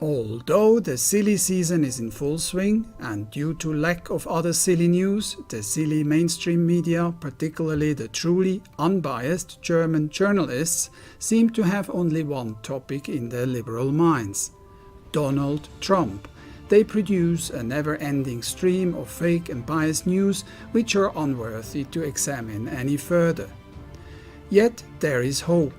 Although the silly season is in full swing, and due to lack of other silly news, the silly mainstream media, particularly the truly unbiased German journalists, seem to have only one topic in their liberal minds: Donald Trump. They produce a never-ending stream of fake and biased news which are unworthy to examine any further. Yet there is hope.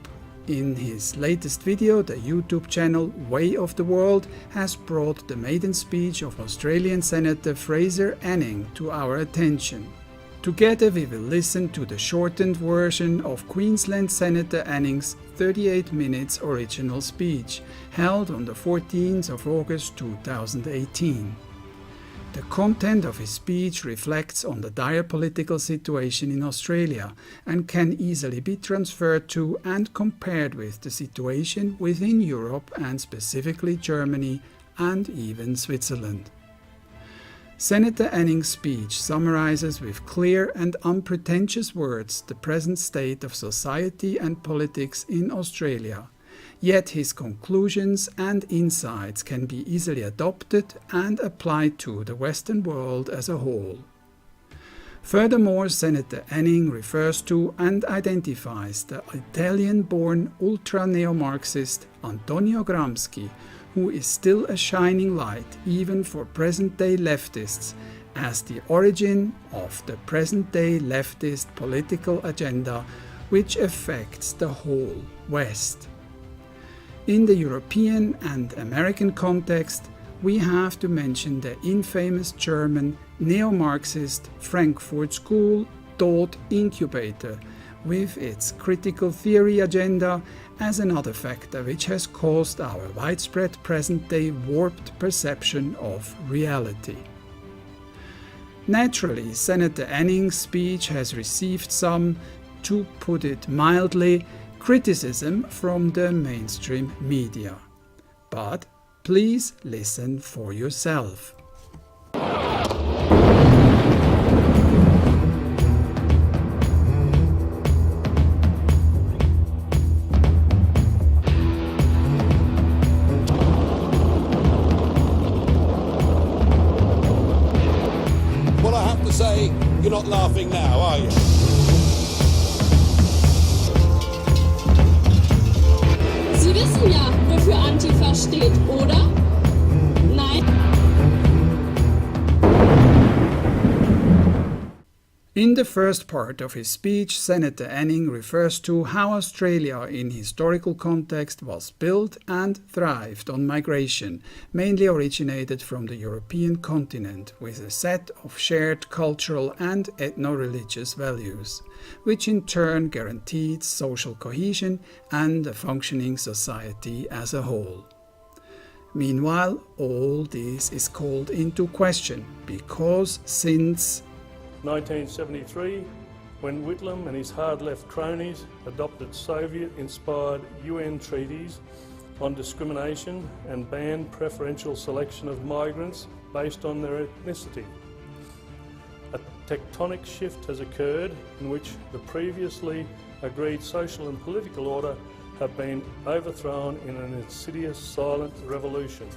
In his latest video, the YouTube channel Way of the World has brought the maiden speech of Australian Senator Fraser Anning to our attention. Together we will listen to the shortened version of Queensland Senator Anning's 38 minutes original speech, held on the 14th of August 2018. The content of his speech reflects on the dire political situation in Australia and can easily be transferred to and compared with the situation within Europe and specifically Germany and even Switzerland. Senator Anning's speech summarizes with clear and unpretentious words the present state of society and politics in Australia. Yet his conclusions and insights can be easily adopted and applied to the Western world as a whole. Furthermore, Senator Anning refers to and identifies the Italian-born ultra-neo-Marxist Antonio Gramsci, who is still a shining light even for present-day leftists, as the origin of the present-day leftist political agenda which affects the whole West. In the European and American context, we have to mention the infamous German neo-Marxist Frankfurt School Thought Incubator, with its critical theory agenda as another factor which has caused our widespread present-day warped perception of reality. Naturally, Senator Anning's speech has received some, to put it mildly, criticism from the mainstream media. But please listen for yourself. Well, I have to say, you're not laughing now, are you? Sie wissen ja, wofür Antifa steht, oder? Nein? In the first part of his speech, Senator Anning refers to how Australia in historical context was built and thrived on migration, mainly originated from the European continent, with a set of shared cultural and ethno-religious values, which in turn guaranteed social cohesion and a functioning society as a whole. Meanwhile, all this is called into question, because since 1973, when Whitlam and his hard-left cronies adopted Soviet-inspired UN treaties on discrimination and banned preferential selection of migrants based on their ethnicity. A tectonic shift has occurred in which the previously agreed social and political order have been overthrown in an insidious silent revolution.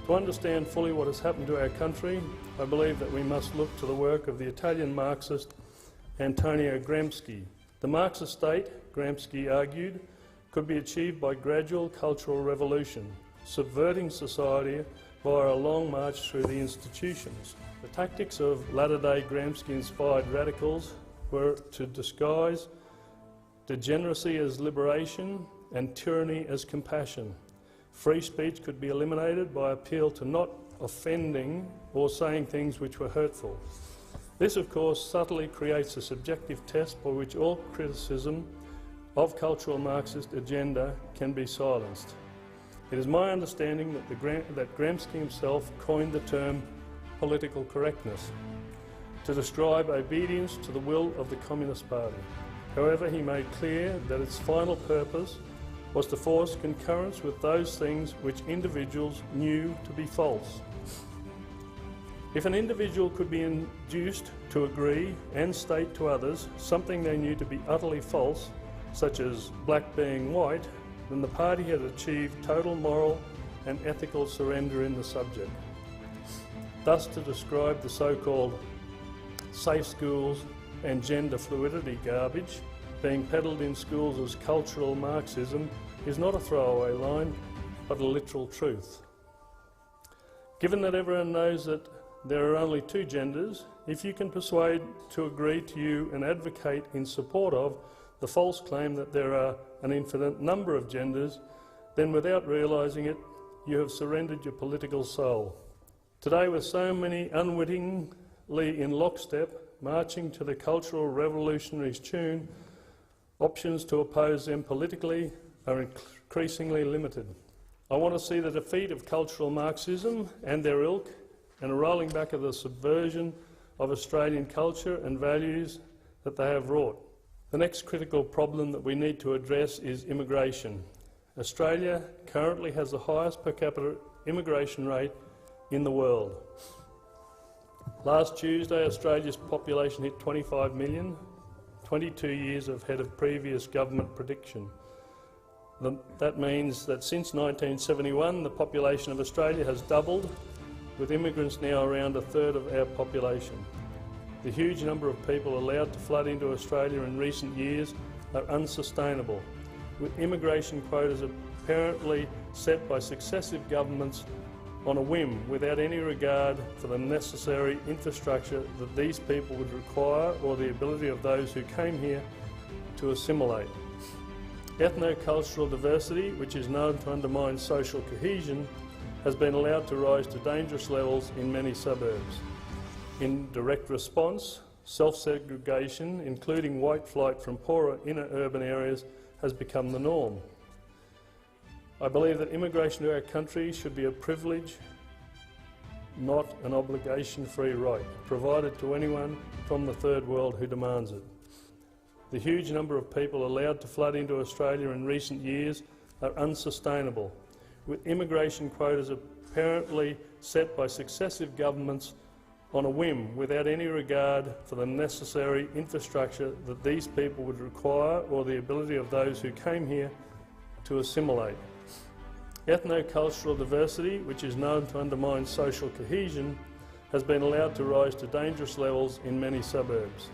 To understand fully what has happened to our country, I believe that we must look to the work of the Italian Marxist Antonio Gramsci. The Marxist state, Gramsci argued, could be achieved by gradual cultural revolution, subverting society via a long march through the institutions. The tactics of latter-day Gramsci-inspired radicals were to disguise degeneracy as liberation and tyranny as compassion. Free speech could be eliminated by appeal to not offending or saying things which were hurtful. This, of course, subtly creates a subjective test by which all criticism of cultural Marxist agenda can be silenced. It is my understanding that Gramsci himself coined the term political correctness to describe obedience to the will of the Communist Party. However, he made clear that its final purpose was to force concurrence with those things which individuals knew to be false. If an individual could be induced to agree and state to others something they knew to be utterly false, such as black being white, then the party had achieved total moral and ethical surrender in the subject. Thus, to describe the so-called safe schools and gender fluidity garbage being peddled in schools as cultural Marxism is not a throwaway line, but a literal truth. Given that everyone knows that there are only two genders, if you can persuade to agree to you and advocate in support of the false claim that there are an infinite number of genders, then without realising it, you have surrendered your political soul. Today, with so many unwittingly in lockstep, marching to the cultural revolutionaries' tune, options to oppose them politically are increasingly limited. I want to see the defeat of cultural Marxism and their ilk, and a rolling back of the subversion of Australian culture and values that they have wrought. The next critical problem that we need to address is immigration. Australia currently has the highest per capita immigration rate in the world. Last Tuesday, Australia's population hit 25 million, 22 years ahead of previous government prediction. That means that since 1971, the population of Australia has doubled, with immigrants now around a third of our population. The huge number of people allowed to flood into Australia in recent years are unsustainable, with immigration quotas apparently set by successive governments on a whim, without any regard for the necessary infrastructure that these people would require or the ability of those who came here to assimilate. Ethno-cultural diversity, which is known to undermine social cohesion, has been allowed to rise to dangerous levels in many suburbs. In direct response, self-segregation, including white flight from poorer inner urban areas, has become the norm. I believe that immigration to our country should be a privilege, not an obligation-free right, provided to anyone from the third world who demands it. The huge number of people allowed to flood into Australia in recent years are unsustainable, with immigration quotas apparently set by successive governments on a whim, without any regard for the necessary infrastructure that these people would require or the ability of those who came here to assimilate. Ethno-cultural diversity, which is known to undermine social cohesion, has been allowed to rise to dangerous levels in many suburbs.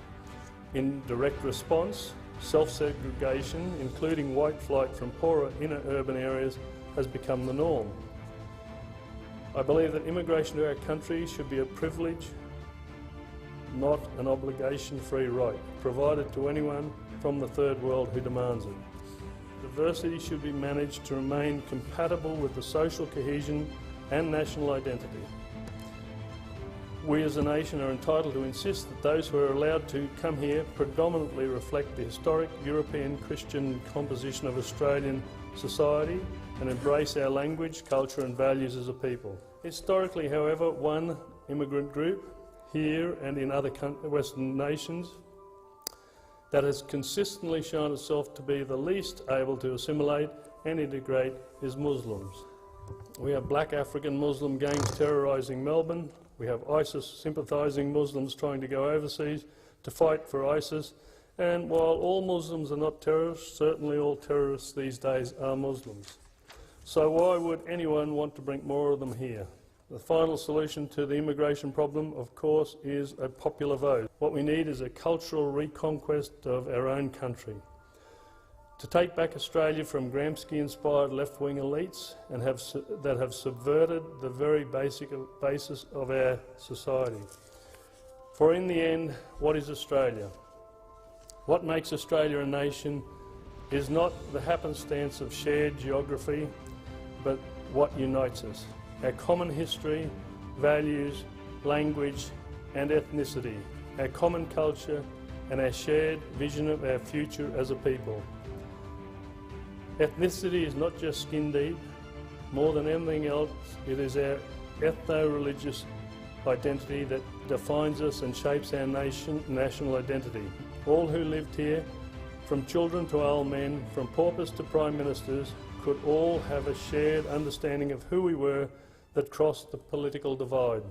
In direct response, self-segregation, including white flight from poorer inner urban areas, has become the norm. I believe that immigration to our country should be a privilege, not an obligation-free right, provided to anyone from the third world who demands it. Diversity should be managed to remain compatible with the social cohesion and national identity. We as a nation are entitled to insist that those who are allowed to come here predominantly reflect the historic European Christian composition of Australian society and embrace our language, culture and values as a people. Historically, however, one immigrant group, here and in other Western nations, that has consistently shown itself to be the least able to assimilate and integrate is Muslims. We have black African Muslim gangs terrorising Melbourne. We have ISIS sympathising Muslims trying to go overseas to fight for ISIS. And while all Muslims are not terrorists, certainly all terrorists these days are Muslims. So why would anyone want to bring more of them here? The final solution to the immigration problem, of course, is a popular vote. What we need is a cultural reconquest of our own country. To take back Australia from Gramsci-inspired left-wing elites and that have subverted the very basis of our society. For in the end, what is Australia? What makes Australia a nation is not the happenstance of shared geography, but what unites us. Our common history, values, language and ethnicity, our common culture and our shared vision of our future as a people. Ethnicity is not just skin deep. More than anything else, it is our ethno-religious identity that defines us and shapes our national identity. All who lived here, from children to old men, from paupers to prime ministers, could all have a shared understanding of who we were that crossed the political divide.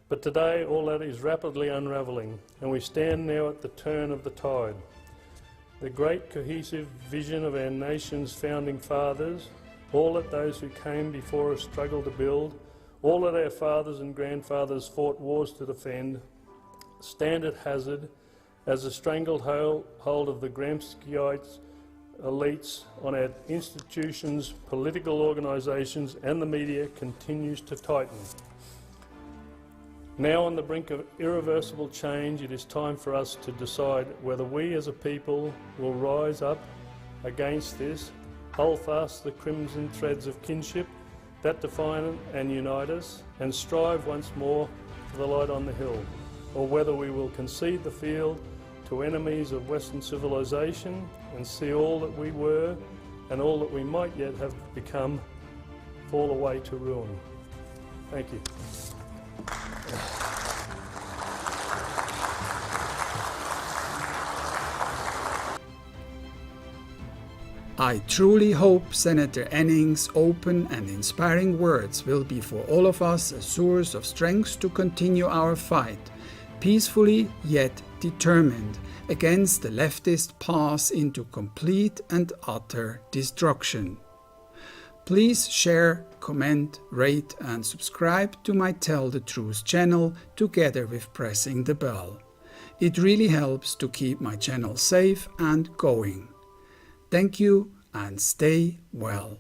But today all that is rapidly unravelling, and we stand now at the turn of the tide. The great cohesive vision of our nation's founding fathers, all that those who came before us struggled to build, all that our fathers and grandfathers fought wars to defend, stand at hazard as the strangled hold of the Gramsciite elites on our institutions, political organisations and the media continues to tighten. Now on the brink of irreversible change, it is time for us to decide whether we as a people will rise up against this, hold fast the crimson threads of kinship that define and unite us, and strive once more for the light on the hill, or whether we will concede the field to enemies of Western civilization and see all that we were and all that we might yet have become fall away to ruin. Thank you. I truly hope Senator Anning's open and inspiring words will be for all of us a source of strength to continue our fight, peacefully yet determined, against the leftist path into complete and utter destruction. Please share, comment, rate and subscribe to my Tell the Truth channel together with pressing the bell. It really helps to keep my channel safe and going. Thank you and stay well.